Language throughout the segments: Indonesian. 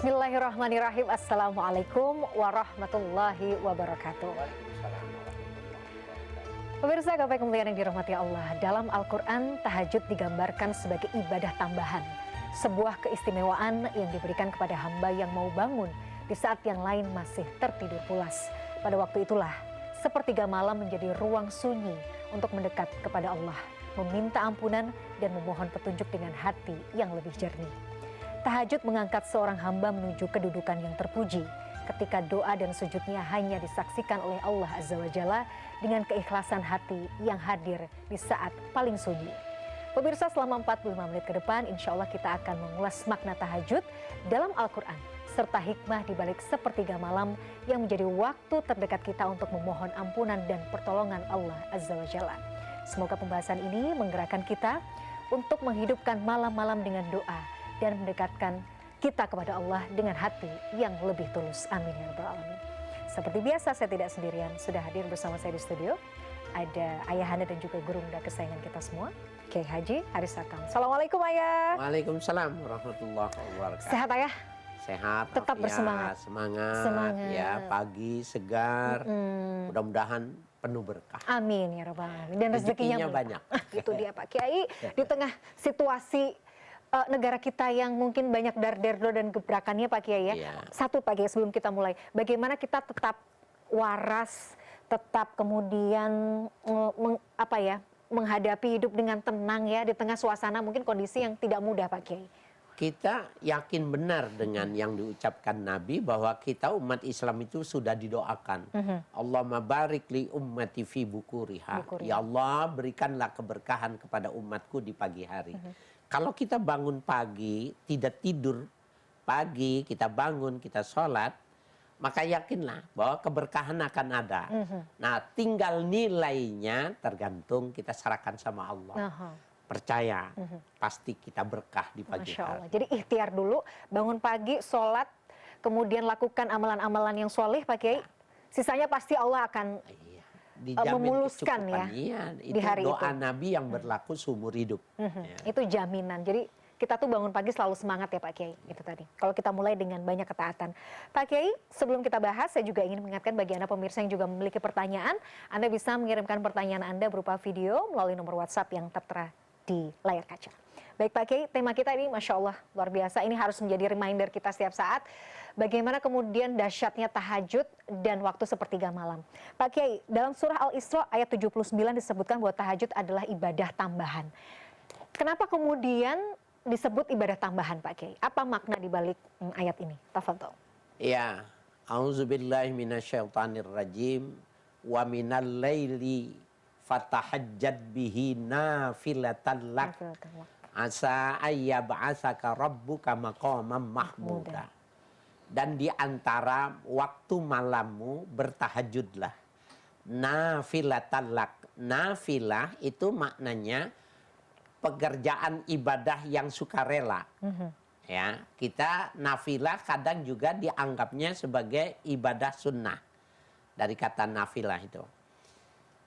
Bismillahirrahmanirrahim. Assalamualaikum warahmatullahi wabarakatuh. Pemirsa gapai kemuliaan yang dirahmati Allah, dalam Al-Quran tahajud digambarkan sebagai ibadah tambahan, sebuah keistimewaan yang diberikan kepada hamba yang mau bangun di saat yang lain masih tertidur pulas. Pada waktu itulah sepertiga malam menjadi ruang sunyi untuk mendekat kepada Allah, meminta ampunan dan memohon petunjuk dengan hati yang lebih jernih. Tahajud mengangkat seorang hamba menuju kedudukan yang terpuji ketika doa dan sujudnya hanya disaksikan oleh Allah Azza wa Jalla dengan keikhlasan hati yang hadir di saat paling sunyi. Pemirsa, selama 45 menit ke depan insya Allah kita akan mengulas makna tahajud dalam Al-Quran serta hikmah di balik sepertiga malam yang menjadi waktu terdekat kita untuk memohon ampunan dan pertolongan Allah Azza wa Jalla. Semoga pembahasan ini menggerakkan kita untuk menghidupkan malam-malam dengan doa dan mendekatkan kita kepada Allah dengan hati yang lebih tulus. Amin ya rabbal alamin. Seperti biasa saya tidak sendirian, sudah hadir bersama saya di studio ada ayahanda dan juga gurunda kesayangan kita semua, Kiai Haji Haris Akam. Assalamualaikum Ayah. Waalaikumsalam warahmatullahi wabarakatuh. Sehat Ayah? Sehat, tetap bersemangat. Semangat ya, pagi segar, mudah-mudahan penuh berkah. Amin ya rabbal alamin. Dan rezekinya banyak. Itu dia Pak Kiai, di tengah situasi negara kita yang mungkin banyak dar-derdo dan gebrakannya Pak Kiai ya. Yeah. Satu Pak Kiai sebelum kita mulai, bagaimana kita tetap waras, tetap kemudian menghadapi hidup dengan tenang ya di tengah suasana mungkin kondisi yang tidak mudah Pak Kiai. Kita yakin benar dengan yang diucapkan Nabi bahwa kita umat Islam itu sudah didoakan. Allahumma barik li ummati fi bukuriha. Ya Allah, berikanlah keberkahan kepada umatku di pagi hari. Kalau kita bangun pagi, tidak tidur pagi, kita bangun, kita sholat, maka yakinlah bahwa keberkahan akan ada. Nah, tinggal nilainya tergantung kita serahkan sama Allah. Percaya, pasti kita berkah di pagi hari. Jadi ikhtiar dulu, bangun pagi, sholat, kemudian lakukan amalan-amalan yang soleh Pak Kiai. Sisanya pasti Allah akan memuluskan ya, itu di hari doa itu. Nabi yang berlaku seumur hidup. Itu jaminan. Jadi kita tuh bangun pagi selalu semangat ya Pak Kiai. Itu tadi. Kalau kita mulai dengan banyak ketaatan. Pak Kiai, sebelum kita bahas, saya juga ingin mengingatkan bagi Anda pemirsa yang juga memiliki pertanyaan, Anda bisa mengirimkan pertanyaan Anda berupa video melalui nomor WhatsApp yang tertera di layar kaca. Baik Pak Kiai, tema kita ini Masya Allah luar biasa. Ini harus menjadi reminder kita setiap saat. Bagaimana kemudian dahsyatnya tahajud dan waktu sepertiga malam. Pak Kiai, dalam surah Al-Isra ayat 79 disebutkan bahwa tahajud adalah ibadah tambahan. Kenapa kemudian disebut ibadah tambahan Pak Kiai? Apa makna di balik ayat ini? Tafadhol. Ya, auzubillahi minasyaitonirrajim wa minal laili fatahajjad bihi nafilatan lak asa ayyab'asaka rabbuka maqaman mahmuda. Dan di antara waktu malammu bertahajudlah. Nafilatan lak. Nafilah itu maknanya pekerjaan ibadah yang sukarela. Ya, kita nafilah kadang juga dianggapnya sebagai ibadah sunnah. Dari kata nafilah itu.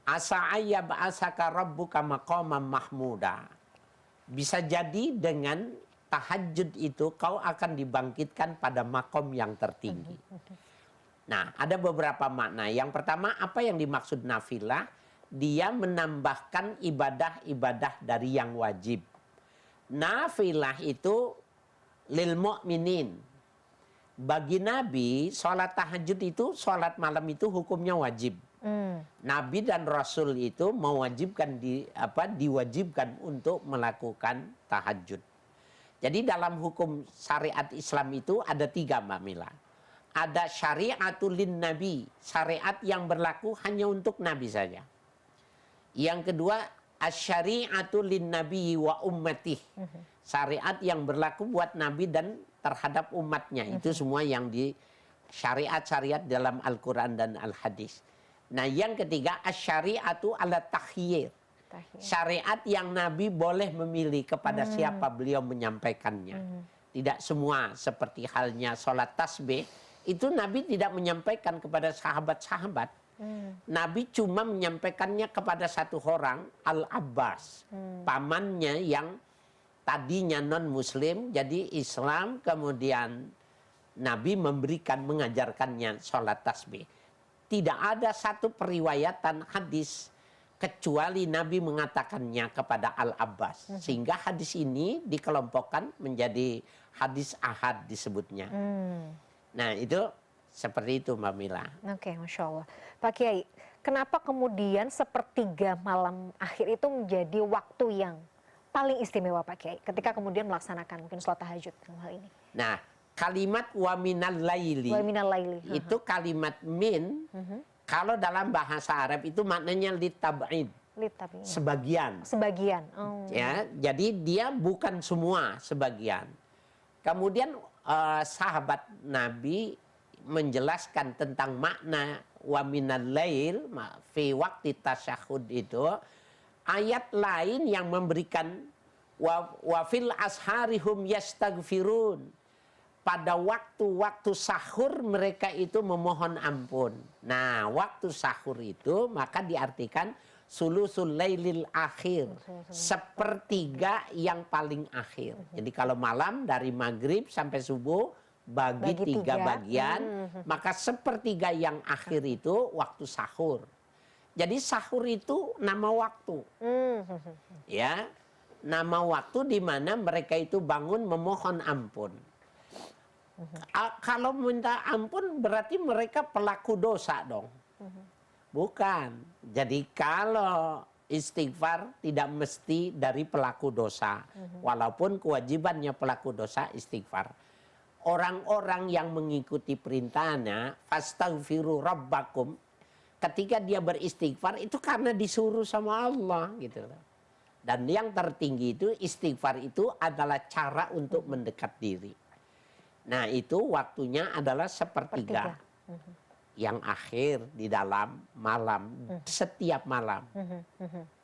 Asa ayyab'asaka rabbuka maqaman mahmuda. Bisa jadi dengan tahajud itu kau akan dibangkitkan pada makom yang tertinggi. Nah, ada beberapa makna. Yang pertama, apa yang dimaksud nafilah? Dia menambahkan ibadah-ibadah dari yang wajib. Nafilah itu lil mu'minin. Bagi Nabi, sholat tahajud itu, sholat malam itu hukumnya wajib. Nabi dan Rasul itu mewajibkan diwajibkan untuk melakukan tahajud. Jadi dalam hukum syariat Islam itu ada 3 Mbak Mila. Ada syariatul lin nabi, syariat yang berlaku hanya untuk Nabi saja. Yang kedua, asyariatul lin nabi wa ummatih. Syariat yang berlaku buat Nabi dan terhadap umatnya. Itu semua yang di syariat-syariat dalam Al-Quran dan Al-Hadis. Nah, yang ketiga, asyariatu ala takhyir. Syariat yang Nabi boleh memilih kepada siapa beliau menyampaikannya. Tidak semua, seperti halnya sholat tasbih, itu Nabi tidak menyampaikan kepada sahabat-sahabat. Nabi cuma menyampaikannya kepada satu orang, Al-Abbas, pamannya yang tadinya non-muslim, jadi Islam, kemudian Nabi mengajarkannya sholat tasbih. Tidak ada satu periwayatan hadis kecuali Nabi mengatakannya kepada Al-Abbas. Sehingga hadis ini dikelompokkan menjadi hadis ahad disebutnya. Nah itu seperti itu Mbak Mila. Oke, Masya Allah. Pak Kiai, kenapa kemudian sepertiga malam akhir itu menjadi waktu yang paling istimewa Pak Kiai ketika kemudian melaksanakan mungkin sholat tahajud dalam hal ini? Nah, kalimat wa minal laili itu kalimat min, kalau dalam bahasa Arab itu maknanya litab'id, sebagian. Sebagian. Oh. Ya, jadi dia bukan semua, sebagian. Kemudian sahabat Nabi menjelaskan tentang makna wa minal lail fi waqti tasyahud itu, ayat lain yang memberikan wa fil asharihum yastaghfirun. Pada waktu-waktu sahur mereka itu memohon ampun. Nah, waktu sahur itu maka diartikan sulusul lailil akhir, sepertiga yang paling akhir. Jadi kalau malam dari maghrib sampai subuh bagi tiga bagian, maka sepertiga yang akhir itu waktu sahur. Jadi sahur itu nama waktu, ya, nama waktu di mana mereka itu bangun memohon ampun. Kalau minta ampun berarti mereka pelaku dosa dong. Bukan. Jadi kalau istighfar tidak mesti dari pelaku dosa. Walaupun kewajibannya pelaku dosa istighfar. Orang-orang yang mengikuti perintahnya, fastaghfiru rabbakum, ketika dia beristighfar itu karena disuruh sama Allah gitu loh. Dan yang tertinggi itu istighfar itu adalah cara untuk mendekat diri. Nah itu waktunya adalah sepertiga. Yang akhir di dalam malam, setiap malam.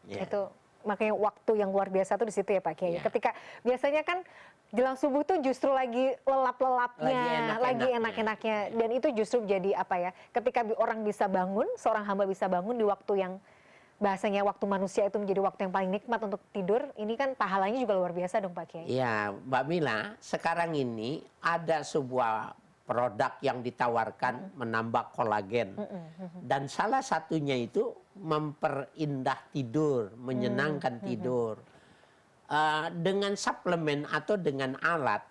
Ya. Itu makanya waktu yang luar biasa tuh di situ ya Pak Kiai. Ya. Ketika biasanya kan jelang subuh tuh justru lagi lelap-lelapnya, lagi enak-enaknya. Dan itu justru jadi apa ya, ketika orang bisa bangun, seorang hamba bisa bangun di waktu yang bahasanya waktu manusia itu menjadi waktu yang paling nikmat untuk tidur, ini kan pahalanya juga luar biasa dong Pak Kiai. Ya Mbak Mila, sekarang ini ada sebuah produk yang ditawarkan menambah kolagen. Dan salah satunya itu memperindah tidur, menyenangkan tidur. Dengan suplemen atau dengan alat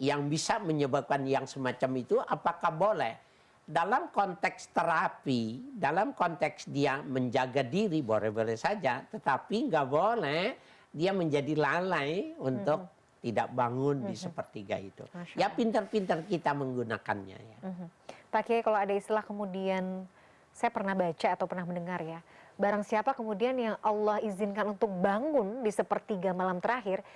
yang bisa menyebabkan yang semacam itu, apakah boleh? Dalam konteks terapi, dalam konteks dia menjaga diri, boleh-boleh saja. Tetapi nggak boleh dia menjadi lalai untuk tidak bangun di sepertiga itu. Ya pintar-pintar kita menggunakannya ya. Pak Kiai, kalau ada istilah kemudian, saya pernah baca atau pernah mendengar ya, barang siapa kemudian yang Allah izinkan untuk bangun di sepertiga malam terakhir,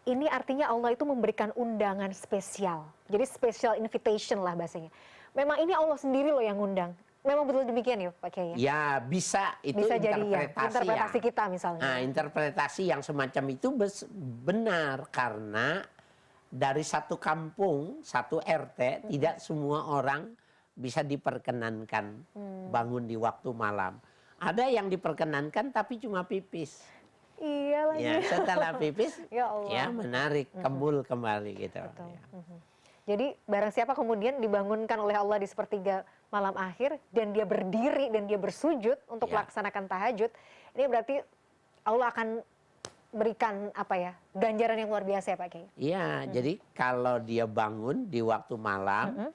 ini artinya Allah itu memberikan undangan spesial. Jadi special invitation lah bahasanya. Memang ini Allah sendiri loh yang ngundang. Memang betul demikian ya Pak Kiai? Ya bisa, itu bisa interpretasi, jadi, interpretasi ya. kita misalnya. Nah, interpretasi yang semacam itu benar karena dari satu kampung, satu RT, tidak semua orang bisa diperkenankan bangun di waktu malam. Ada yang diperkenankan tapi cuma pipis. Iya lagi. Ya, setelah pipis, ya Allah, ya menarik, kebul kembali gitu. Betul. Ya. Jadi barang siapa kemudian dibangunkan oleh Allah di sepertiga malam akhir dan dia berdiri dan dia bersujud untuk melaksanakan tahajud, ini berarti Allah akan berikan apa ya, ganjaran yang luar biasa ya Pak Kiai. Iya, jadi kalau dia bangun di waktu malam,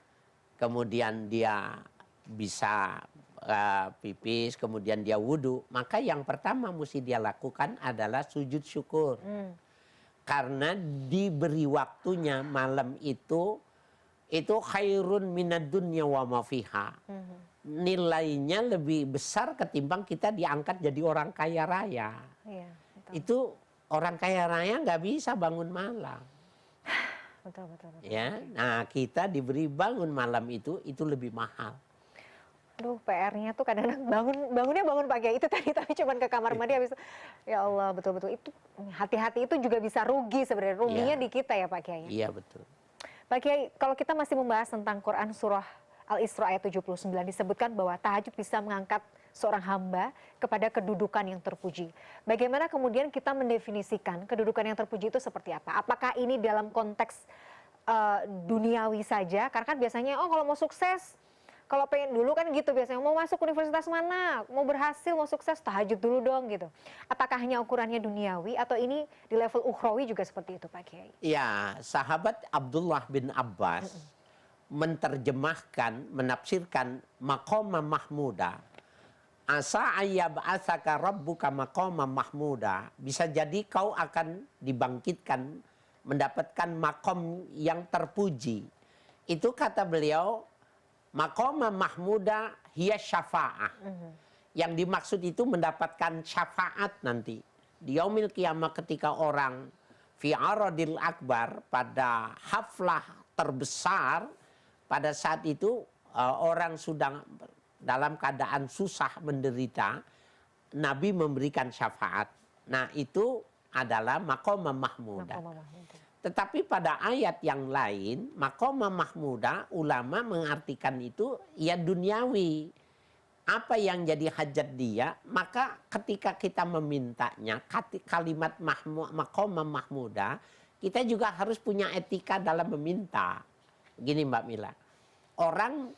kemudian dia bisa pipis, kemudian dia wudhu, maka yang pertama mesti dia lakukan adalah sujud syukur. Karena diberi waktunya malam itu khairun minad dunya wa ma fiha. Nilainya lebih besar ketimbang kita diangkat jadi orang kaya raya. Iya, betul. Itu orang kaya raya nggak bisa bangun malam. Betul. Ya, nah kita diberi bangun malam itu lebih mahal. Aduh, PR-nya tuh kadang-kadang bangunnya bangun Pak Kiai itu tadi, tapi cuman ke kamar mandi habis. Ya Allah, betul-betul itu hati-hati itu juga bisa rugi sebenarnya. Ruginya di kita ya Pak Kiai. Iya, betul. Pak Kiai, kalau kita masih membahas tentang Quran surah Al-Isra ayat 79 disebutkan bahwa tahajud bisa mengangkat seorang hamba kepada kedudukan yang terpuji. Bagaimana kemudian kita mendefinisikan kedudukan yang terpuji itu seperti apa? Apakah ini dalam konteks duniawi saja? Karena kan biasanya kalau mau sukses, kalau pengen dulu kan gitu biasanya, mau masuk universitas mana, mau berhasil, mau sukses, tahajud dulu dong gitu. Apakah hanya ukurannya duniawi atau ini di level ukhrawi juga seperti itu Pak Kiai? Ya, sahabat Abdullah bin Abbas menterjemahkan, menafsirkan maqama mahmuda. Asa ayyab'atsaka rabbuka maqama mahmuda. Bisa jadi kau akan dibangkitkan, mendapatkan makom yang terpuji. Itu kata beliau, maqama mahmuda hiya syafa'ah. Yang dimaksud itu mendapatkan syafaat nanti. Di yaumil qiyamah ketika orang fi aradil akbar, pada haflah terbesar, pada saat itu orang sudah dalam keadaan susah menderita, Nabi memberikan syafaat. Nah itu adalah maqama mahmuda. Tetapi pada ayat yang lain, maqama mahmuda, ulama mengartikan itu ya duniawi. Apa yang jadi hajat dia, maka ketika kita memintanya, kalimat maqama mahmuda, kita juga harus punya etika dalam meminta. Gini Mbak Mila, orang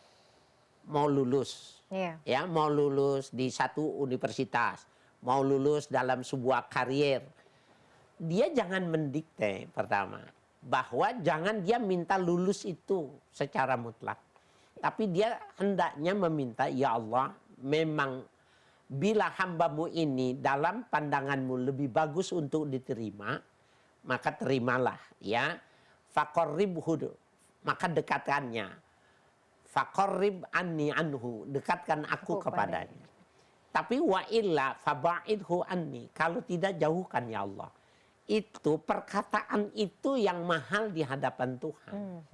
mau lulus, ya mau lulus di satu universitas, mau lulus dalam sebuah karier, dia jangan mendikte pertama, bahwa jangan dia minta lulus itu secara mutlak. Tapi dia hendaknya meminta, ya Allah, memang bila hambamu ini dalam pandanganmu lebih bagus untuk diterima, maka terimalah ya. Faqarribhu, maka dekatkannya. Faqarrib anni anhu, dekatkan aku kepadanya. Tapi wa illa faba'idhu anni, kalau tidak jauhkan ya Allah. Itu perkataan itu yang mahal di hadapan Tuhan.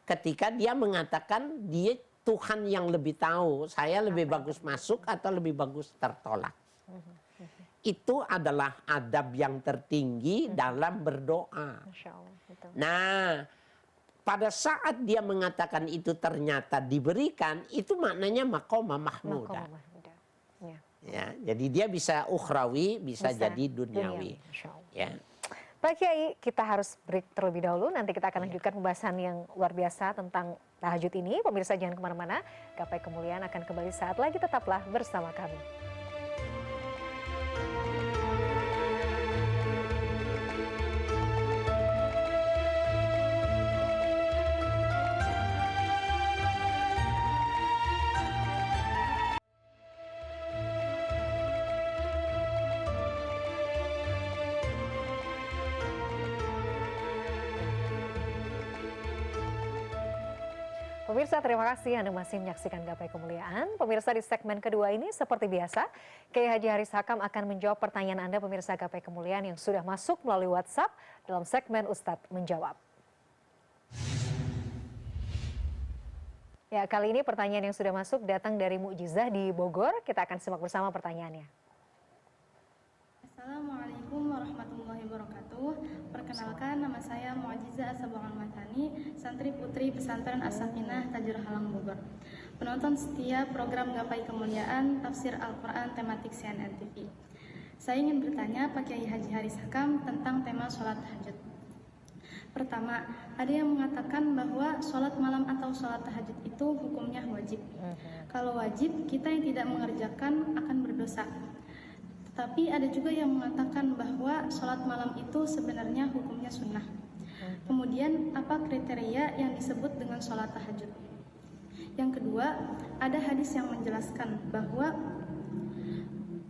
Ketika dia mengatakan dia Tuhan yang lebih tahu, saya lebih bagus masuk atau lebih bagus tertolak. Itu adalah adab yang tertinggi dalam berdoa. Nah, pada saat dia mengatakan itu ternyata diberikan, itu maknanya maqama mahmuda. Ya, jadi dia bisa ukhrawi, bisa jadi duniawi. Ya. Pak Kiai, kita harus break terlebih dahulu. Nanti kita akan lanjutkan pembahasan yang luar biasa tentang tahajud ini. Pemirsa jangan kemana-mana. Gapai Kemuliaan akan kembali saat lagi. Tetaplah bersama kami. Pemirsa, terima kasih Anda masih menyaksikan Gapai Kemuliaan. Pemirsa, di segmen kedua ini seperti biasa, Kiai Haji Haris Hakam akan menjawab pertanyaan Anda pemirsa Gapai Kemuliaan yang sudah masuk melalui WhatsApp dalam segmen Ustadz Menjawab. Ya, kali ini pertanyaan yang sudah masuk datang dari Mu'jizah di Bogor. Kita akan simak bersama pertanyaannya. Assalamualaikum warahmatullahi wabarakatuh. Perkenalkan, nama saya Mu'jizah As-Sabang Al-Matani, santri putri pesantren As-Sakinah Tajur Halang Bogor. Penonton setia program Gapai Kemuliaan Tafsir Al-Quran tematik CNN TV. Saya ingin bertanya Pak Kiai Haji Haris Hakam tentang tema sholat tahajud. Pertama, ada yang mengatakan bahwa sholat malam atau sholat tahajud itu hukumnya wajib. Kalau wajib, kita yang tidak mengerjakan akan berdosa. Tapi ada juga yang mengatakan bahwa sholat malam itu sebenarnya hukumnya sunnah. Kemudian apa kriteria yang disebut dengan sholat tahajud? Yang kedua, ada hadis yang menjelaskan bahwa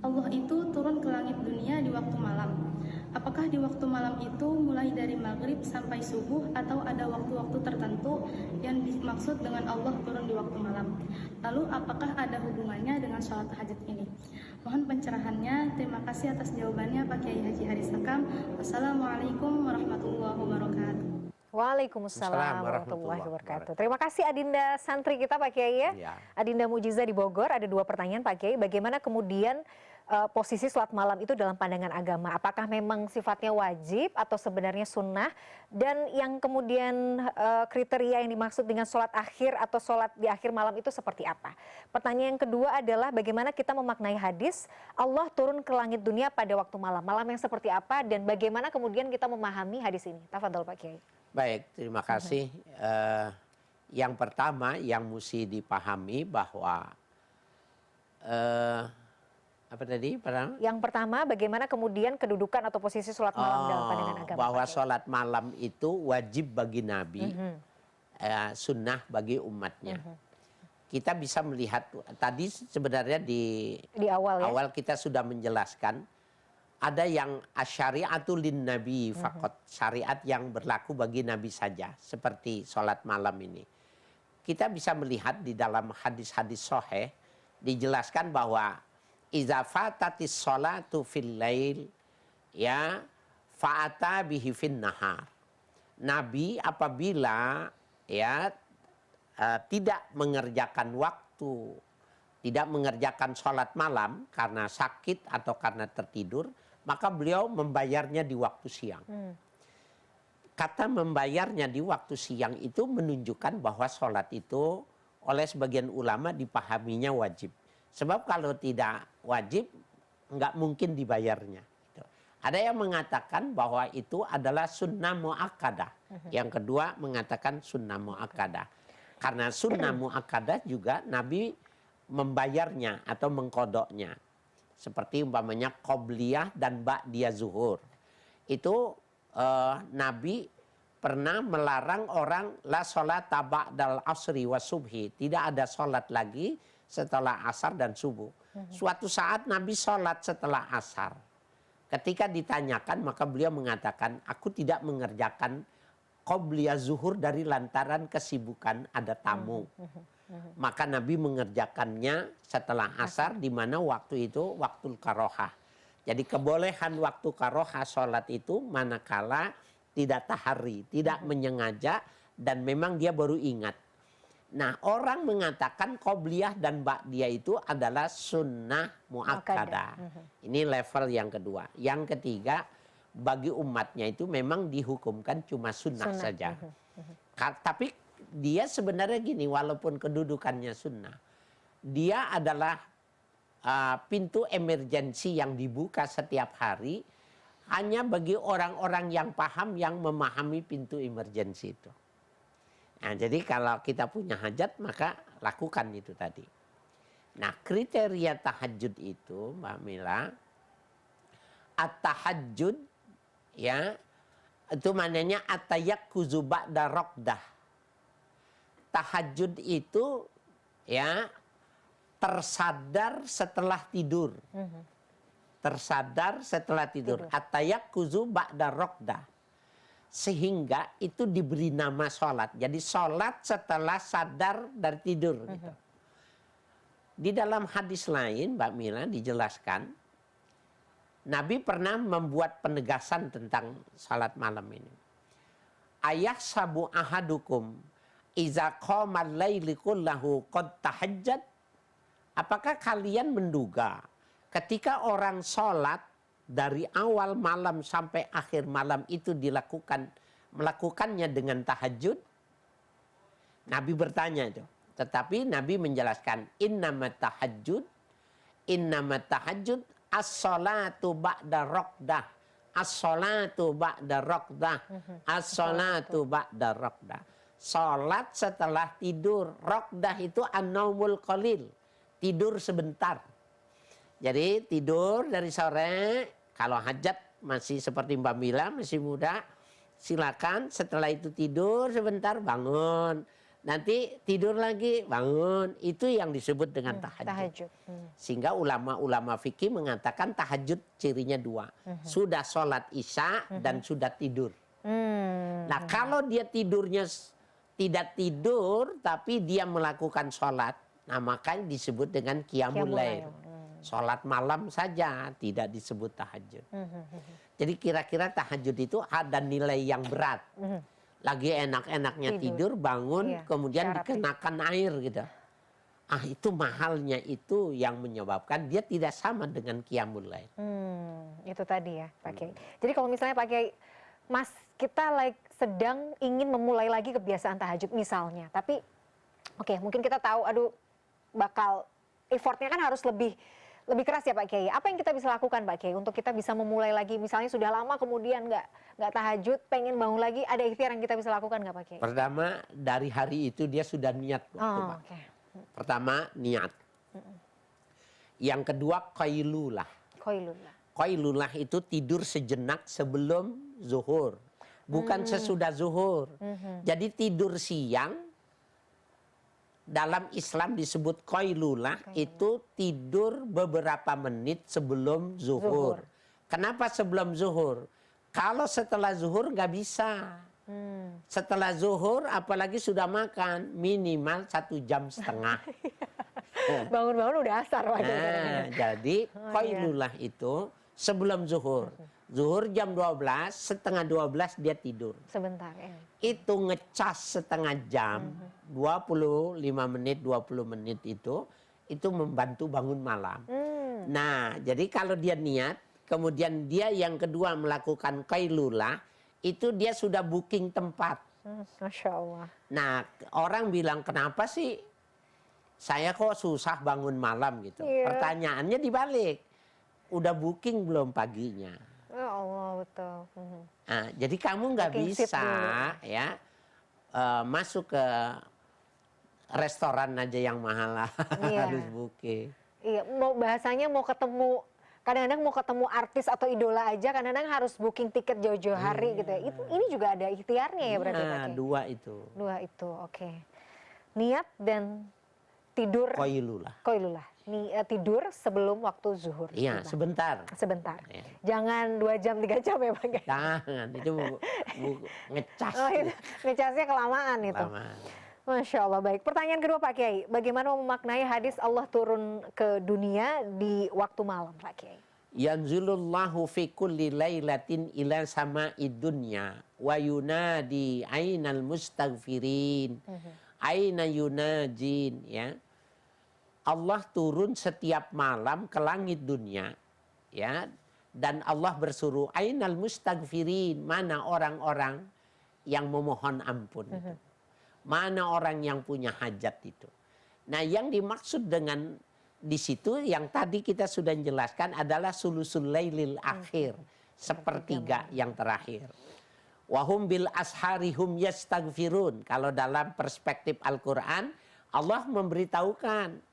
Allah itu turun ke langit dunia di waktu malam. Apakah di waktu malam itu mulai dari maghrib sampai subuh atau ada waktu-waktu tertentu yang dimaksud dengan Allah turun di waktu malam? Lalu apakah ada hubungannya dengan sholat tahajud ini? Mohon pencerahannya. Terima kasih atas jawabannya Pak Kiai Haji Haris Hakam. Wassalamualaikum warahmatullahi wabarakatuh. Waalaikumsalam warahmatullahi wabarakatuh. Terima kasih Adinda santri kita Pak Kiai ya. Adinda Mu'jizah di Bogor. Ada dua pertanyaan Pak Kiai. Bagaimana kemudian posisi sholat malam itu dalam pandangan agama? Apakah memang sifatnya wajib atau sebenarnya sunnah? Dan yang kemudian kriteria yang dimaksud dengan sholat akhir atau sholat di akhir malam itu seperti apa? Pertanyaan yang kedua adalah bagaimana kita memaknai hadis Allah turun ke langit dunia pada waktu malam. Malam yang seperti apa dan bagaimana kemudian kita memahami hadis ini? Tafadhol Pak Kiai. Baik, terima kasih. Yang pertama yang mesti dipahami bahwa apa tadi? Yang pertama bagaimana kemudian kedudukan atau posisi sholat malam dalam pandangan agama? Bahwa sholat malam itu wajib bagi Nabi, sunnah bagi umatnya. Kita bisa melihat tadi sebenarnya di awal kita sudah menjelaskan ada yang asyariatul lin nabi fakot, syariat yang berlaku bagi Nabi saja seperti sholat malam ini. Kita bisa melihat di dalam hadis-hadis sahih dijelaskan bahwa iza fatatis sholatu fil lail ya fa'ata bihi fin nahar. Nabi apabila ya tidak mengerjakan waktu, tidak mengerjakan sholat malam karena sakit atau karena tertidur, maka beliau membayarnya di waktu siang. Kata membayarnya di waktu siang itu menunjukkan bahwa sholat itu oleh sebagian ulama dipahaminya wajib. Sebab kalau tidak wajib, nggak mungkin dibayarnya. Ada yang mengatakan bahwa itu adalah sunnah mu'akkadah. Yang kedua mengatakan sunnah mu'akkadah. Karena sunnah mu'akkadah juga Nabi membayarnya atau mengkodoknya. Seperti umpamanya qobliyah dan ba'diyah zuhur. Itu Nabi pernah melarang orang la sholata ba'dal asri wa subhi. Tidak ada sholat lagi setelah asar dan subuh. Suatu saat Nabi sholat setelah asar. Ketika ditanyakan maka beliau mengatakan, aku tidak mengerjakan qobliyah zuhur dari lantaran kesibukan ada tamu. Maka Nabi mengerjakannya setelah asar di mana waktu itu waktu karohah. Jadi kebolehan waktu karohah sholat itu manakala tidak tahari, tidak menyengaja dan memang dia baru ingat. Nah, orang mengatakan qobliyah dan ba'diyah itu adalah sunnah mu'akkadah. Ini level yang kedua. Yang ketiga, bagi umatnya itu memang dihukumkan cuma sunnah saja. Tapi dia sebenarnya gini, walaupun kedudukannya sunnah, dia adalah pintu emergensi yang dibuka setiap hari hanya bagi orang-orang yang paham, yang memahami pintu emergensi itu. Nah, jadi kalau kita punya hajat, maka lakukan itu tadi. Nah, kriteria tahajud itu, Mbak Mila, at-tahajud, ya, itu maknanya at-tayakkuzu ba'da raqdah. Tahajud itu, ya, tersadar setelah tidur. Tersadar setelah tidur. At-tayakkuzu ba'da raqdah. Sehingga itu diberi nama sholat. Jadi sholat setelah sadar dari tidur. Gitu. Di dalam hadis lain, Mbak Mila, dijelaskan, Nabi pernah membuat penegasan tentang sholat malam ini. Ayah sabu ahadukum iza qomal layli kullahu qad tahajjad. Apakah kalian menduga ketika orang sholat dari awal malam sampai akhir malam itu melakukannya dengan tahajud? Nabi bertanya itu. Tetapi Nabi menjelaskan innamat tahajjud as-salatu ba'da raqdah. As-salatu ba'da raqdah. As-salatu ba'da raqdah. Salat setelah tidur. Raqdah itu an-naumul qalil. Tidur sebentar. Jadi tidur dari sore, kalau hajat masih seperti Mbak Mila, masih muda, silakan setelah itu tidur sebentar, bangun. Nanti tidur lagi, bangun. Itu yang disebut dengan tahajud. Sehingga ulama-ulama fikih mengatakan tahajud cirinya dua. Sudah sholat isya dan sudah tidur. Nah, kalau dia tidurnya tidak tidur, tapi dia melakukan sholat, nah makanya disebut dengan qiyamul lail. Sholat malam saja tidak disebut tahajud. Jadi kira-kira tahajud itu ada nilai yang berat. Lagi enak-enaknya tidur, bangun, kemudian dikenakan air gitu. itu mahalnya itu yang menyebabkan dia tidak sama dengan qiyamul lail. Itu tadi ya Pak Kiai. Jadi kalau misalnya Pak Kiai, Mas kita sedang ingin memulai lagi kebiasaan tahajud misalnya, tapi oke, mungkin kita tahu bakal effortnya kan harus lebih keras ya Pak Kiai. Apa yang kita bisa lakukan Pak Kiai untuk kita bisa memulai lagi, misalnya sudah lama kemudian nggak tahajud, pengen bangun lagi, ada ikhtiar yang kita bisa lakukan nggak Pak Kiai? Pertama, dari hari itu dia sudah niat. Okay. Pertama, niat. Yang kedua, qailulah. Qailulah itu tidur sejenak sebelum zuhur, bukan sesudah zuhur. Jadi tidur siang dalam Islam disebut qailulah, itu tidur beberapa menit sebelum zuhur. Kenapa sebelum zuhur? Kalau setelah zuhur nggak bisa. Setelah zuhur apalagi sudah makan minimal 1,5 jam. Bangun-bangun udah asar. Jadi qailulah itu sebelum zuhur. Zuhur jam 12, setengah 12 dia tidur. Sebentar ya. Itu ngecas setengah jam, 25 menit, 20 menit itu membantu bangun malam. Nah, jadi kalau dia niat, kemudian dia yang kedua melakukan qailulah, itu dia sudah booking tempat. Masya Allah. Nah, orang bilang kenapa sih saya kok susah bangun malam gitu. Pertanyaannya dibalik. Udah booking belum paginya? Ya Allah, betul. Nah, jadi kamu nggak bisa ya masuk ke restoran aja yang mahal harus booking. Iya, bahasanya mau ketemu, kadang-kadang mau ketemu artis atau idola aja, kadang-kadang harus booking tiket jauh-jauh hari gitu ya. Ini juga ada ikhtiarnya ya berarti Pak Kiai? Dua itu, oke. Niat dan tidur. Qailulah. Tidur sebelum waktu zuhur. Iya, sebentar. Ya. Jangan 2 jam 3 jam ya Pak Kiai? Jangan, itu ngecas. Ngecasnya kelamaan itu. Masya Allah, baik. Pertanyaan kedua Pak Kiai, bagaimana memaknai hadis Allah turun ke dunia di waktu malam Pak Kiai? Yanzilullahu fi kulli lailatin ila sama'id dunya wa yunadi ainal mustaghfirin. Aina yunajin, ya. Allah turun setiap malam ke langit dunia, ya, dan Allah bersuruh ainal mustaghfirin, mana orang-orang yang memohon ampun itu, mana orang yang punya hajat itu. Nah, yang dimaksud dengan di situ yang tadi kita sudah jelaskan adalah sulusul lailil akhir, sepertiga yang terakhir. Wahum bil asharihum yastaghfirun. Kalau dalam perspektif Al-Quran, Allah memberitahukan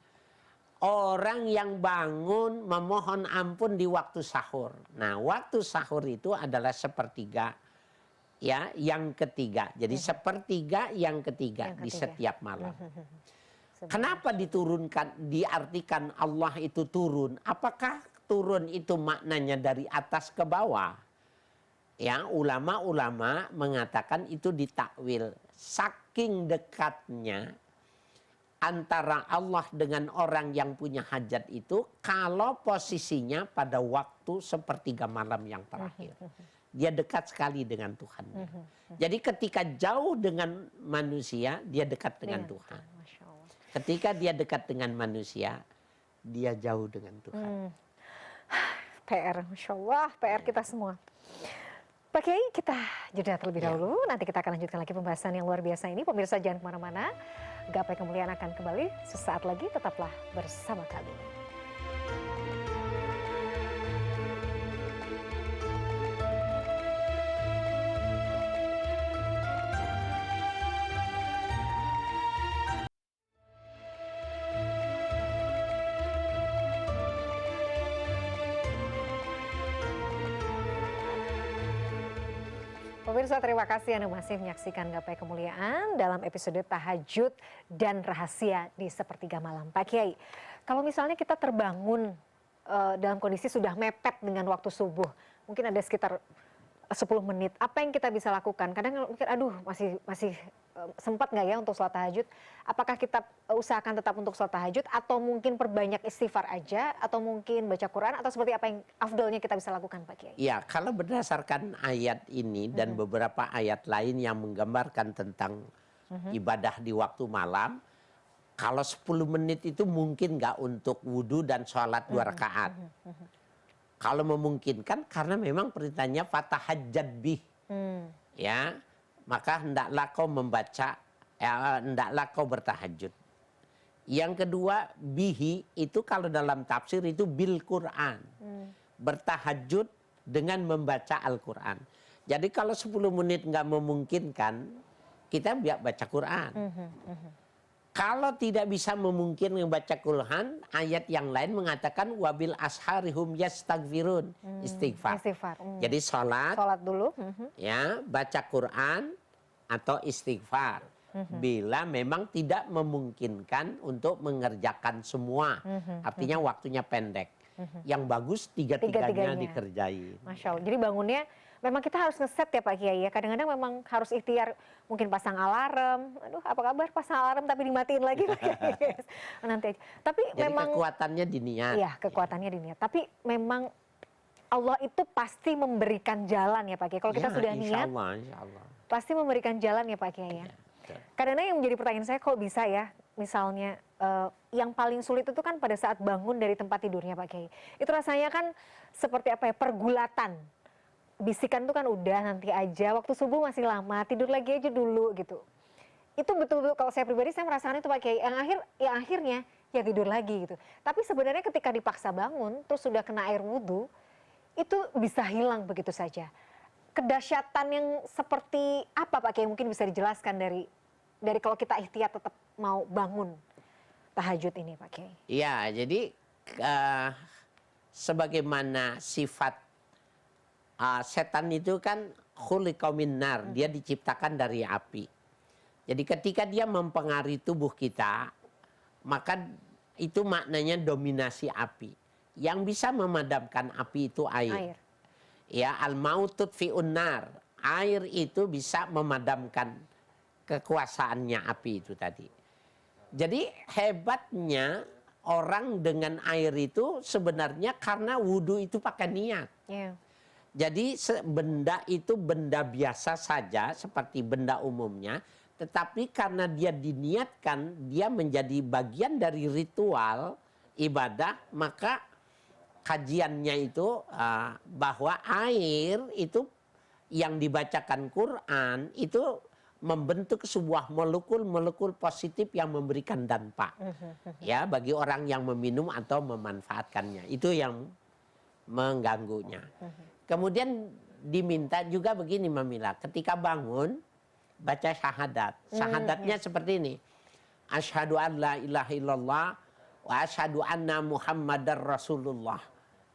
orang yang bangun memohon ampun di waktu sahur. Nah, waktu sahur itu adalah sepertiga, ya, yang ketiga. Jadi sepertiga yang ketiga di setiap malam. Kenapa diartikan Allah itu turun? Apakah turun itu maknanya dari atas ke bawah? Ya, ulama-ulama mengatakan itu ditakwil. Saking dekatnya antara Allah dengan orang yang punya hajat itu, kalau posisinya pada waktu sepertiga malam yang terakhir. Dia dekat sekali dengan Tuhan. Jadi ketika jauh dengan manusia, dia dekat dengan Tuhan. Ketika dia dekat dengan manusia, dia jauh dengan Tuhan. PR, Masya Allah, PR kita semua. Pak Kiai, kita jeda terlebih dahulu. Nanti kita akan lanjutkan lagi pembahasan yang luar biasa ini. Pemirsa jangan kemana-mana. Gapai Kemuliaan akan kembali sesaat lagi. Tetaplah bersama kami. Pemirsa, terima kasih Anda masih menyaksikan Gapai Kemuliaan dalam episode Tahajud dan Rahasia di Sepertiga Malam. Pak Kiai, kalau misalnya kita terbangun dalam kondisi sudah mepet dengan waktu subuh, mungkin ada sekitar 10 menit, apa yang kita bisa lakukan? Kadang mungkin masih sempat nggak ya untuk sholat tahajud? Apakah kita usahakan tetap untuk sholat tahajud atau mungkin perbanyak istighfar aja atau mungkin baca Quran atau seperti apa yang afdolnya kita bisa lakukan Pak Kiai? Ya, kalau berdasarkan ayat ini dan beberapa ayat lain yang menggambarkan tentang ibadah di waktu malam, Kalau 10 menit itu mungkin nggak untuk wudhu dan sholat 2 rakaat. Kalau memungkinkan, karena memang perintahnya fatahajjad bih. Ya, maka hendaklah kau membaca, hendaklah kau bertahajud. Yang kedua, bihi itu kalau dalam tafsir itu bil Quran. Bertahajud dengan membaca Al-Quran. Jadi kalau 10 menit nggak memungkinkan, kita biar baca Quran. Kalau tidak bisa memungkinkan membaca Quran, ayat yang lain mengatakan wabil asharihum yastaghfirun, istighfar. Jadi sholat dulu, ya, baca Quran atau istighfar. Bila memang tidak memungkinkan untuk mengerjakan semua, artinya waktunya pendek. Yang bagus tiga-tiganya dikerjain. Masya Allah. Jadi bangunnya memang kita harus ngeset ya Pak Kiai ya. Kadang-kadang memang harus ikhtiar, mungkin pasang alarm. Aduh, apa kabar pasang alarm tapi dimatiin lagi Pak Kiai. Nanti aja. Tapi jadi memang kekuatannya di niat. Iya, kekuatannya di niat. Tapi memang Allah itu pasti memberikan jalan ya Pak Kiai. Kalau kita sudah niat, insya Allah. pasti memberikan jalan ya Pak Kiai ya. Kadang-kadang yang menjadi pertanyaan saya, kok bisa ya, misalnya yang paling sulit itu kan pada saat bangun dari tempat tidurnya Pak Kiai. Itu rasanya kan seperti apa ya, pergulatan. Bisikan itu kan udah nanti aja, waktu subuh masih lama, tidur lagi aja dulu gitu. Itu betul-betul kalau saya pribadi saya merasakan itu Pak Kiai. Yang akhirnya ya tidur lagi gitu. Tapi sebenarnya ketika dipaksa bangun, terus sudah kena air wudhu, itu bisa hilang begitu saja. Kedahsyatan yang seperti apa Pak Kiai mungkin bisa dijelaskan dari kalau kita ikhtiar tetap mau bangun tahajud ini Pak Kiai? Iya, jadi sebagaimana sifat setan itu kan khuliqa min nar, dia diciptakan dari api. Jadi ketika dia mempengaruhi tubuh kita, maka itu maknanya dominasi api. Yang bisa memadamkan api itu air. Ya, al-maut tudfi'un nar. Air itu bisa memadamkan kekuasaannya api itu tadi. Jadi hebatnya orang dengan air itu sebenarnya karena wudhu itu pakai niat. Jadi benda itu benda biasa saja seperti benda umumnya. Tetapi karena dia diniatkan, dia menjadi bagian dari ritual ibadah, maka kajiannya itu bahwa air itu yang dibacakan Quran itu membentuk sebuah molekul-molekul positif yang memberikan dampak ya bagi orang yang meminum atau memanfaatkannya. Itu yang mengganggunya. Kemudian diminta juga begini Mamila, ketika bangun baca syahadat. Syahadatnya seperti ini. Asyhadu an la ilaha illallah wa asyhadu anna Muhammadar Rasulullah.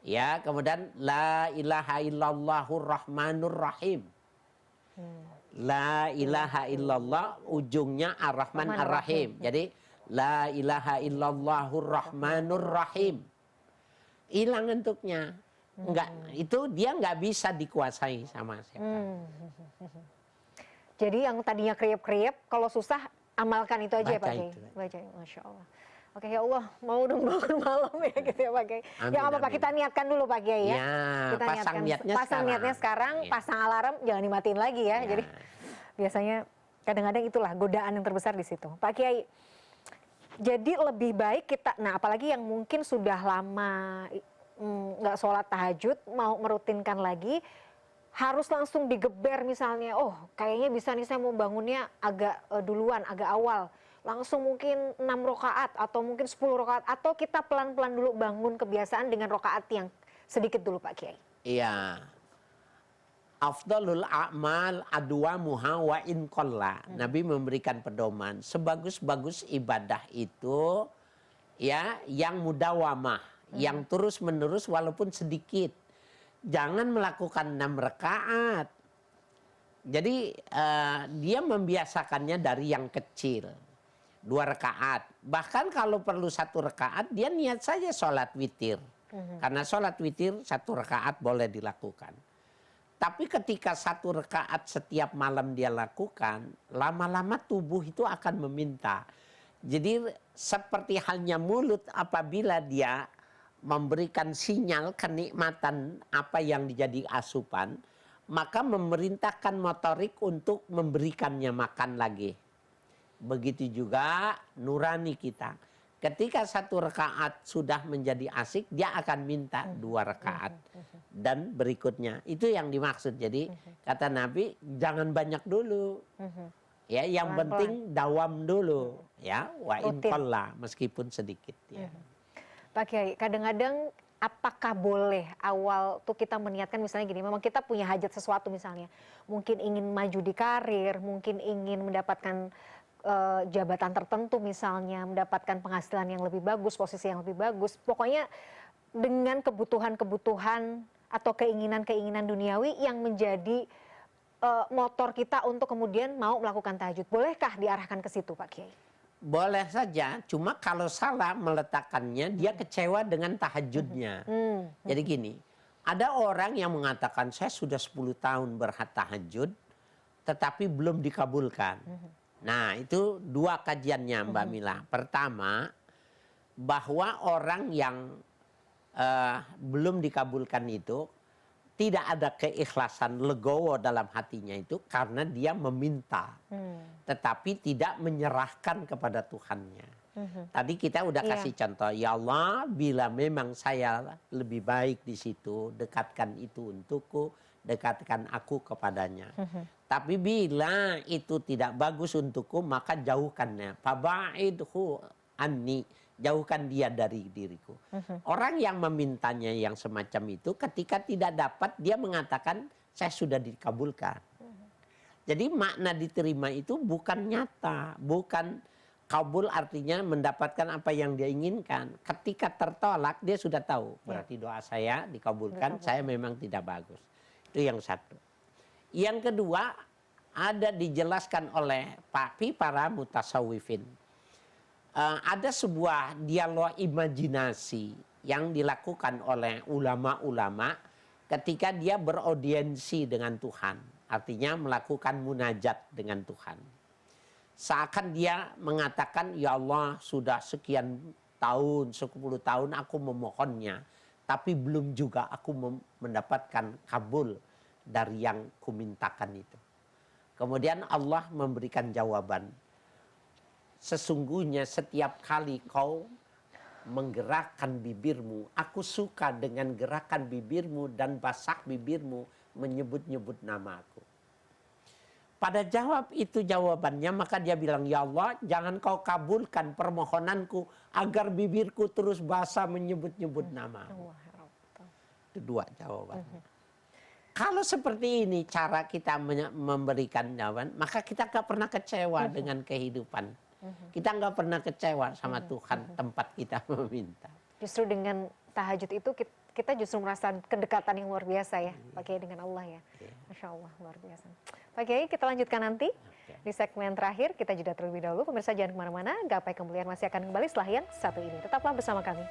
Ya, kemudian la ilaha illallahur rahmanur rahim. La ilaha illallah ujungnya ar-Rahman ar-Rahim. Jadi la ilaha illallahur rahmanur rahim. Hilang bentuknya. Enggak, itu dia nggak bisa dikuasai sama setan. Jadi yang tadinya kriep-kriep, kalau susah amalkan itu aja ya Pak Kiai. Baca. Masya Allah. Oke ya Allah, mau dong bangun malam ya gitu ya Pak Kiai. Yang apa Pak, kita niatkan dulu Pak Kiai ya. Kita pasang niatnya sekarang, pasang alarm, jangan dimatiin lagi ya. Jadi biasanya kadang-kadang itulah godaan yang terbesar di situ. Pak Kiai, jadi lebih baik kita, nah apalagi yang mungkin sudah lama nggak sholat tahajud, mau merutinkan lagi, harus langsung digeber misalnya, oh kayaknya bisa nih saya mau bangunnya agak duluan, agak awal. Langsung mungkin 6 rakaat atau mungkin 10 rakaat, atau kita pelan-pelan dulu bangun kebiasaan dengan rakaat yang sedikit dulu Pak Kiai. Iya. Afdalul a'mal adwamuha wa in qalla. Nabi memberikan pedoman, sebagus-bagus ibadah itu ya yang mudawamah, yang terus-menerus walaupun sedikit. Jangan melakukan 6 rakaat. Jadi dia membiasakannya dari yang kecil. 2 rakaat. Bahkan kalau perlu 1 rakaat, dia niat saja sholat witir. Karena sholat witir 1 rakaat boleh dilakukan. Tapi ketika 1 rakaat setiap malam dia lakukan, lama-lama tubuh itu akan meminta. Jadi seperti halnya mulut apabila dia memberikan sinyal kenikmatan apa yang dijadi asupan, maka memerintahkan motorik untuk memberikannya makan lagi. Begitu juga nurani kita. Ketika 1 rakaat sudah menjadi asik, dia akan minta 2 rakaat. Dan berikutnya, itu yang dimaksud. Jadi kata Nabi, jangan banyak dulu. Ya, yang penting dawam dulu. Ya, wa in qalla, meskipun sedikit. Ya. Pak Kiai, kadang-kadang apakah boleh awal tuh kita meniatkan misalnya gini, memang kita punya hajat sesuatu misalnya. Mungkin ingin maju di karir, mungkin ingin mendapatkan jabatan tertentu misalnya, mendapatkan penghasilan yang lebih bagus, posisi yang lebih bagus. Pokoknya dengan kebutuhan-kebutuhan atau keinginan-keinginan duniawi yang menjadi motor kita untuk kemudian mau melakukan tahajud. Bolehkah diarahkan ke situ Pak Kiai? Boleh saja, cuma kalau salah meletakkannya, dia kecewa dengan tahajudnya. Jadi gini, ada orang yang mengatakan, saya sudah 10 tahun bertahajud, tetapi belum dikabulkan. Nah, itu 2 kajiannya Mbak Mila. Pertama, bahwa orang yang belum dikabulkan itu tidak ada keikhlasan legowo dalam hatinya itu karena dia meminta, tetapi tidak menyerahkan kepada Tuhannya. Tadi kita udah kasih contoh, ya Allah, bila memang saya lebih baik di situ, dekatkan itu untukku, dekatkan aku kepadanya. Tapi bila itu tidak bagus untukku, maka jauhkannya. Faba'idhu anni, jauhkan dia dari diriku. Orang yang memintanya yang semacam itu, ketika tidak dapat, dia mengatakan, saya sudah dikabulkan. Jadi makna diterima itu bukan nyata, bukan kabul artinya mendapatkan apa yang dia inginkan. Ketika tertolak, dia sudah tahu, berarti doa saya dikabulkan, saya memang tidak bagus. Itu yang satu. Yang kedua, ada dijelaskan oleh para mutasawwifin. Ada sebuah dialog imajinasi yang dilakukan oleh ulama-ulama ketika dia beraudiensi dengan Tuhan. Artinya melakukan munajat dengan Tuhan. Seakan dia mengatakan, ya Allah, sudah sekian tahun, 10 tahun aku memohonnya, tapi belum juga aku mendapatkan kabul dari yang kumintakan itu. Kemudian Allah memberikan jawaban. Sesungguhnya setiap kali kau menggerakkan bibirmu, aku suka dengan gerakan bibirmu dan basah bibirmu menyebut-nyebut namaku. Pada jawab itu jawabannya, maka dia bilang, ya Allah, jangan kau kabulkan permohonanku agar bibirku terus basah menyebut-nyebut namamu. Itu 2 jawabannya. Kalau seperti ini cara kita memberikan jawaban, maka kita gak pernah kecewa dengan kehidupan. Kita gak pernah kecewa sama Tuhan tempat kita meminta. Justru dengan tahajud itu kita justru merasa kedekatan yang luar biasa ya, Pak Kiai, dengan Allah ya. Masya Allah, luar biasa. Pak Kiai, kita lanjutkan nanti di segmen terakhir. Kita jeda terlebih dahulu. Pemirsa jangan kemana-mana, Gapai Kemuliaan masih akan kembali setelah yang satu ini. Tetaplah bersama kami.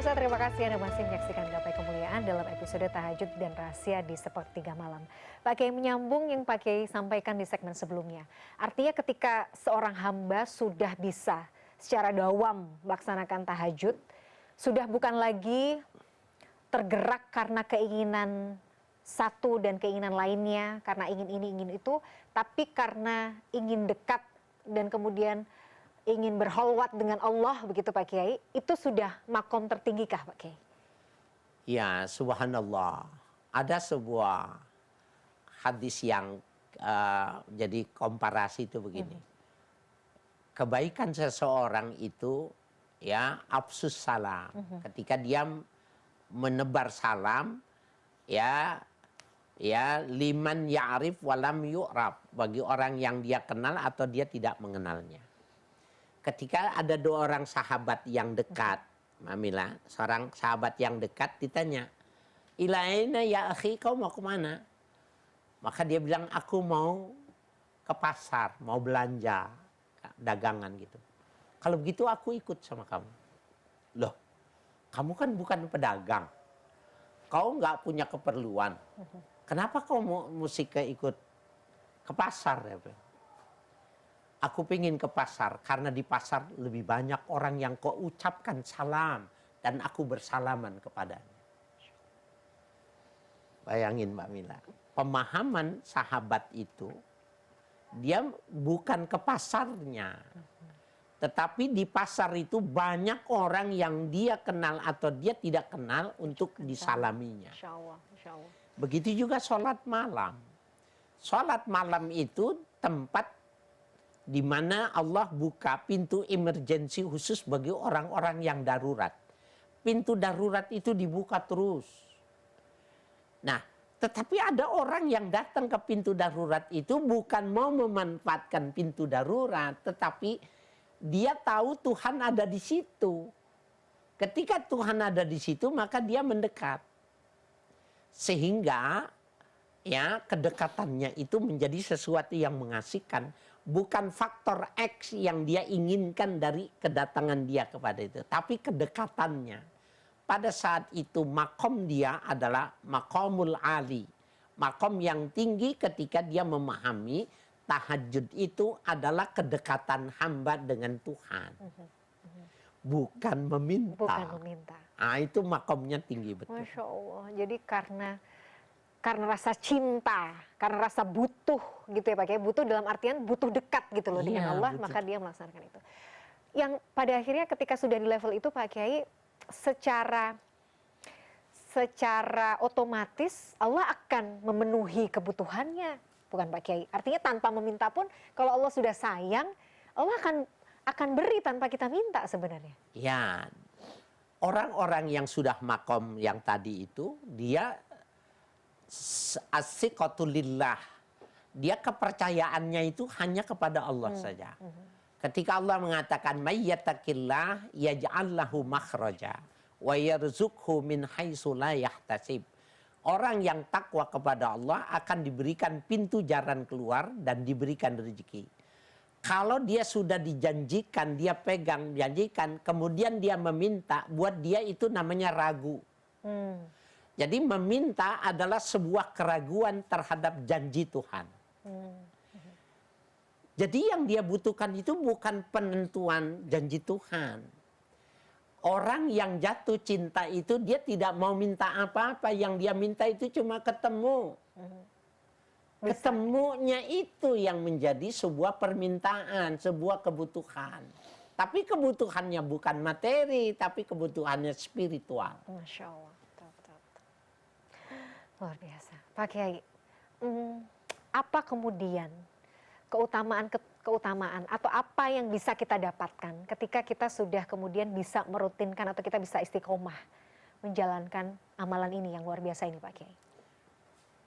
Terima kasih Anda masih menyaksikan Gapai Kemuliaan dalam episode Tahajud dan Rahasia di Sepertiga Malam. Pak Kiai, menyambung yang Pak Kiai sampaikan di segmen sebelumnya. Artinya ketika seorang hamba sudah bisa secara dawam melaksanakan tahajud, sudah bukan lagi tergerak karena keinginan satu dan keinginan lainnya, karena ingin ini, ingin itu, tapi karena ingin dekat dan kemudian ingin berholwat dengan Allah, begitu Pak Kiai, itu sudah makom tertinggikah Pak Kiai? Ya, subhanallah. Ada sebuah hadis yang jadi komparasi itu begini. Kebaikan seseorang itu ya afsus salam. Ketika dia menebar salam, ya liman ya'rif walam yu'rab, bagi orang yang dia kenal atau dia tidak mengenalnya. Ketika ada 2 orang sahabat yang dekat, Mamila, seorang sahabat yang dekat ditanya, ilaina ya akhi, kau mau kemana? Maka dia bilang, aku mau ke pasar, mau belanja, dagangan gitu. Kalau begitu aku ikut sama kamu. Loh, kamu kan bukan pedagang. Kau nggak punya keperluan. kenapa kau mesti ikut ke pasar? Ya, aku pengen ke pasar karena di pasar lebih banyak orang yang kau ucapkan salam dan aku bersalaman kepadanya. Bayangin Mbak Mila, pemahaman sahabat itu, dia bukan ke pasarnya. Tetapi di pasar itu banyak orang yang dia kenal atau dia tidak kenal untuk disalaminya. Insya Allah, insya Allah. Begitu juga sholat malam. Sholat malam itu tempat di mana Allah buka pintu emergensi khusus bagi orang-orang yang darurat. Pintu darurat itu dibuka terus. Nah, tetapi ada orang yang datang ke pintu darurat itu bukan mau memanfaatkan pintu darurat, tetapi dia tahu Tuhan ada di situ. Ketika Tuhan ada di situ, maka dia mendekat. Sehingga ya kedekatannya itu menjadi sesuatu yang mengasihkan, bukan faktor X yang dia inginkan dari kedatangan dia kepada itu, tapi kedekatannya. Pada saat itu makom dia adalah makomul ali, makom yang tinggi ketika dia memahami tahajud itu adalah kedekatan hamba dengan Tuhan, bukan meminta. Bukan meminta. Ah, itu makomnya tinggi betul. Masya Allah. Jadi karena rasa cinta, karena rasa butuh gitu ya Pak Kiai, butuh dalam artian butuh dekat gitu loh dengan Allah, betul. Maka dia melaksanakan itu. Yang pada akhirnya ketika sudah di level itu Pak Kiai, secara otomatis Allah akan memenuhi kebutuhannya, bukan Pak Kiai. Artinya tanpa meminta pun, kalau Allah sudah sayang, Allah akan beri tanpa kita minta sebenarnya. Ya, orang-orang yang sudah makom yang tadi itu, dia as-siqatulillah. Dia kepercayaannya itu hanya kepada Allah saja. Ketika Allah mengatakan mayyattaqillah yaj'al lahu makhraja wa yarzuqhu min haitsu la yahtasib. Orang yang takwa kepada Allah akan diberikan pintu jalan keluar dan diberikan rezeki. Kalau dia sudah dijanjikan, dia pegang, janjikan, kemudian dia meminta, buat dia itu namanya ragu. Jadi meminta adalah sebuah keraguan terhadap janji Tuhan. Jadi yang dia butuhkan itu bukan penentuan janji Tuhan. Orang yang jatuh cinta itu dia tidak mau minta apa-apa. Yang dia minta itu cuma ketemu. Ketemunya itu yang menjadi sebuah permintaan, sebuah kebutuhan. Tapi kebutuhannya bukan materi, tapi kebutuhannya spiritual. Masya Allah. Betul. Luar biasa. Pak Kiai, apa kemudian keutamaan atau apa yang bisa kita dapatkan ketika kita sudah kemudian bisa merutinkan atau kita bisa istiqomah menjalankan amalan ini yang luar biasa ini Pak Kiai?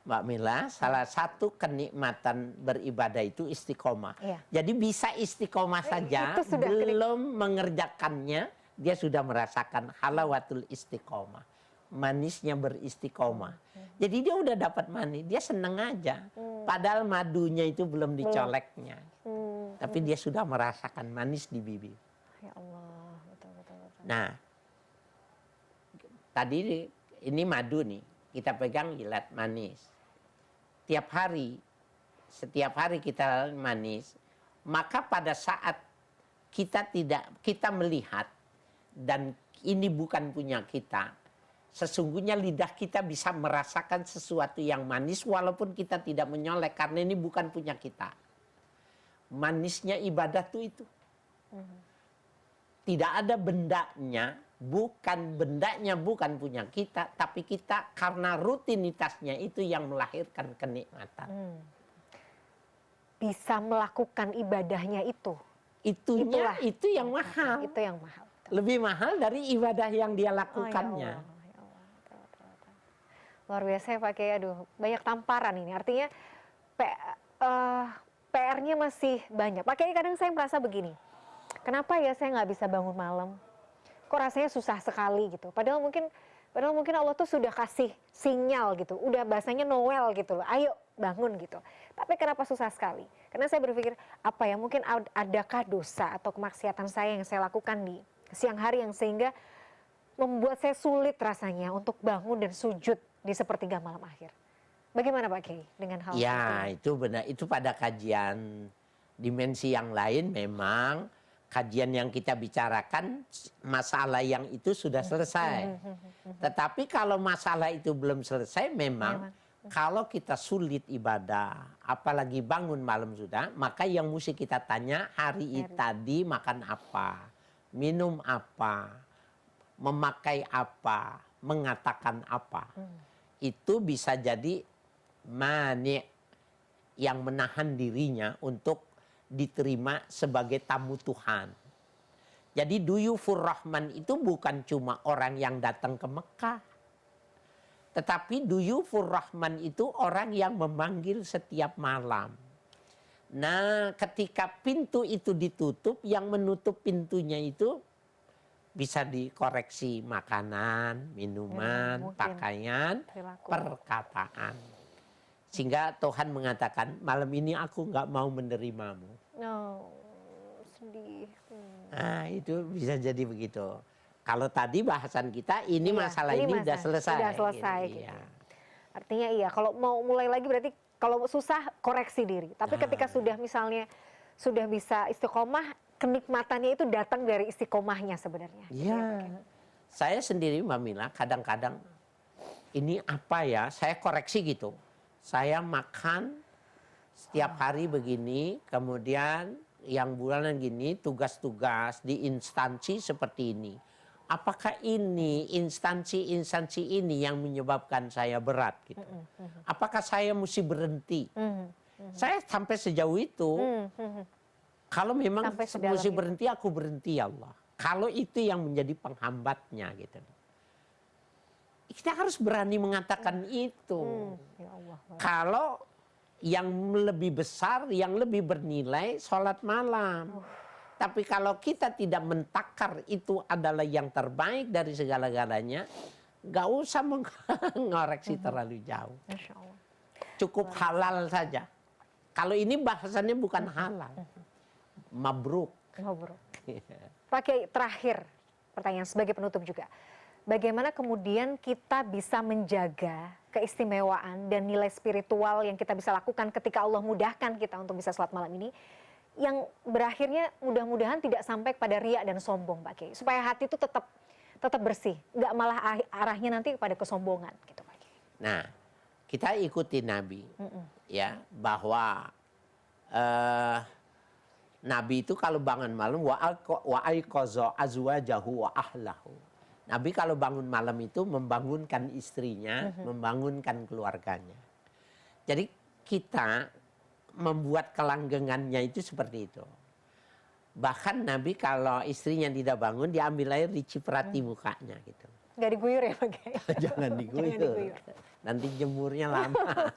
Mbak Mila, salah satu kenikmatan beribadah itu istiqomah. Iya. Jadi bisa istiqomah saja, belum mengerjakannya, dia sudah merasakan halawatul istiqomah. Manisnya beristiqomah. Jadi dia udah dapat manis, dia seneng aja. Padahal madunya itu belum dicoleknya. Tapi dia sudah merasakan manis di bibir. Ya Allah, betul. Nah, tadi ini madu nih, kita pegang jilat manis. Setiap hari kita manis, maka pada saat kita melihat dan ini bukan punya kita, sesungguhnya lidah kita bisa merasakan sesuatu yang manis walaupun kita tidak menyolek karena ini bukan punya kita. Manisnya ibadah itu. Tidak ada bendanya, bukan punya kita, tapi kita karena rutinitasnya itu yang melahirkan kenikmatan. Bisa melakukan ibadahnya itu. Itu yang mahal. Itu yang mahal. Lebih mahal dari ibadah yang dia lakukannya. Oh, ya Allah. Luar biasa ya Pak Kiai, aduh banyak tamparan ini. Artinya PR-nya masih banyak. Pak Kiai, kadang saya merasa begini, kenapa ya saya nggak bisa bangun malam? Kok rasanya susah sekali gitu. Padahal mungkin Allah tuh sudah kasih sinyal gitu, udah bahasanya Noel gitu loh, ayo bangun gitu. Tapi kenapa susah sekali? Karena saya berpikir, apa ya mungkin adakah dosa atau kemaksiatan saya yang saya lakukan di siang hari yang sehingga membuat saya sulit rasanya untuk bangun dan sujud di sepertiga malam akhir. Bagaimana Pak Kiai dengan hal Ya, seperti itu benar. Itu pada kajian dimensi yang lain memang kajian yang kita bicarakan masalah yang itu sudah selesai. Tetapi kalau masalah itu belum selesai memang kalau kita sulit ibadah, apalagi bangun malam sudah, maka yang mesti kita tanya hari itu tadi makan apa, minum apa, memakai apa, mengatakan apa. Itu bisa jadi mani yang menahan dirinya untuk diterima sebagai tamu Tuhan. Jadi duyufur rahman itu bukan cuma orang yang datang ke Mekah. Tetapi duyufur rahman itu orang yang memanggil setiap malam. Nah, ketika pintu itu ditutup, yang menutup pintunya itu bisa dikoreksi makanan, minuman, pakaian, perkataan. Sehingga Tuhan mengatakan, malam ini aku nggak mau menerimamu. sedih. Nah, itu bisa jadi begitu. Kalau tadi bahasan kita, ini masalah ini udah selesai. Sudah selesai. Gitu. Gitu. Artinya iya, kalau mau mulai lagi berarti kalau susah koreksi diri. Tapi ketika sudah misalnya sudah bisa istiqomah, kenikmatannya itu datang dari istiqomahnya sebenarnya. Iya. Saya sendiri Mbak Mila kadang-kadang ini apa ya, saya koreksi gitu. Saya makan setiap hari begini, kemudian yang bulanan gini, tugas-tugas di instansi seperti ini. Apakah ini instansi ini yang menyebabkan saya berat gitu? Apakah saya mesti berhenti? Saya sampai sejauh itu. Kalau memang mesti berhenti, aku berhenti ya Allah. Kalau itu yang menjadi penghambatnya gitu. Kita harus berani mengatakan itu. Ya Allah. Kalau yang lebih besar, yang lebih bernilai, sholat malam. Tapi kalau kita tidak mentakar itu adalah yang terbaik dari segala-galanya, nggak usah mengoreksi terlalu jauh. Masya Allah. Cukup halal saja. Kalau ini bahasannya bukan halal. Mabruk. Mabruk. Pak Kiai, terakhir pertanyaan sebagai penutup juga. Bagaimana kemudian kita bisa menjaga keistimewaan dan nilai spiritual yang kita bisa lakukan ketika Allah mudahkan kita untuk bisa sholat malam ini, yang berakhirnya mudah-mudahan tidak sampai pada riya dan sombong, Pak Kiai, supaya hati itu tetap bersih, nggak malah arahnya nanti kepada kesombongan, gitu Pak Kiai. Nah, kita ikuti Nabi, ya, bahwa Nabi itu kalau bangun malam wa aiqaza azwajahu wa ahlahu. Nabi kalau bangun malam itu membangunkan istrinya, membangunkan keluarganya. Jadi kita membuat kelanggengannya itu seperti itu. Bahkan Nabi kalau istrinya tidak bangun, diambil air diciprati mukanya gitu. Nggak diguyur ya Pak Kiai? Jangan diguyur. Nanti jemurnya lama.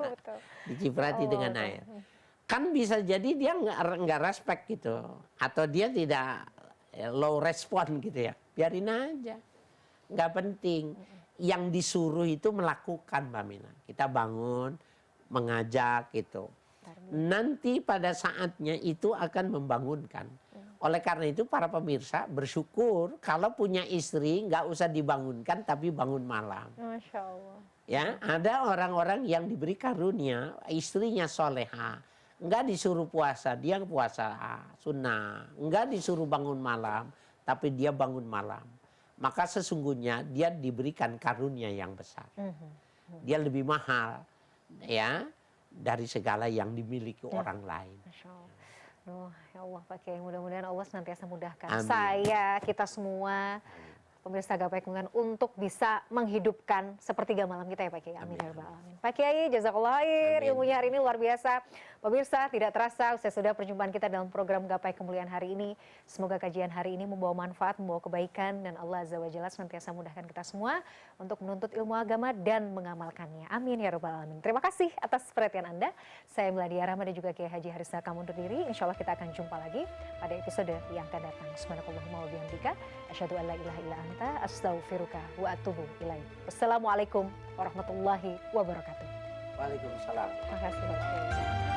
Diciprati dengan air. Kan bisa jadi dia nggak respect gitu. Atau dia tidak low respon gitu ya. Biarin aja. Nggak penting. Yang disuruh itu melakukan, Mbak Mina. Kita bangun, mengajak gitu. Nanti pada saatnya itu akan membangunkan. Oleh karena itu para pemirsa bersyukur kalau punya istri nggak usah dibangunkan tapi bangun malam. Masya Allah. Ya, ada orang-orang yang diberi karunia istrinya soleha, nggak disuruh puasa, dia puasa sunnah, nggak disuruh bangun malam, tapi dia bangun malam. Maka sesungguhnya dia diberikan karunia yang besar. Dia lebih mahal, ya, dari segala yang dimiliki orang lain. Masya Allah. Ya Allah Pak Kiai, mudah-mudahan Allah senantiasa mudahkan Amin. saya, kita semua, pemirsa Gapai Kemuliaan untuk bisa menghidupkan sepertiga malam kita ya Pak Kiai. Amin ya rabbal alamin. Pak Kiai, jazakallah khair. Ilmunya hari ini luar biasa. Pemirsa, tidak terasa usai sudah perjumpaan kita dalam program Gapai Kemuliaan hari ini. Semoga kajian hari ini membawa manfaat, membawa kebaikan, dan Allah Azza wa Jalla senantiasa mudahkan kita semua untuk menuntut ilmu agama dan mengamalkannya. Amin ya rabbal alamin. Terima kasih atas perhatian Anda. Saya Meladia Rahma dan juga Kiai Haji Harisna kamu undur diri. Insya Allah kita akan jumpa lagi pada episode yang akan datang. Subhanakallahumma wa bihamdika asyhadu an la ilaha illa anta astaghfiruka wa atubu ilaik. Wassalamualaikum warahmatullahi wabarakatuh. Waalaikumsalam. Terima kasih Pak Kiai.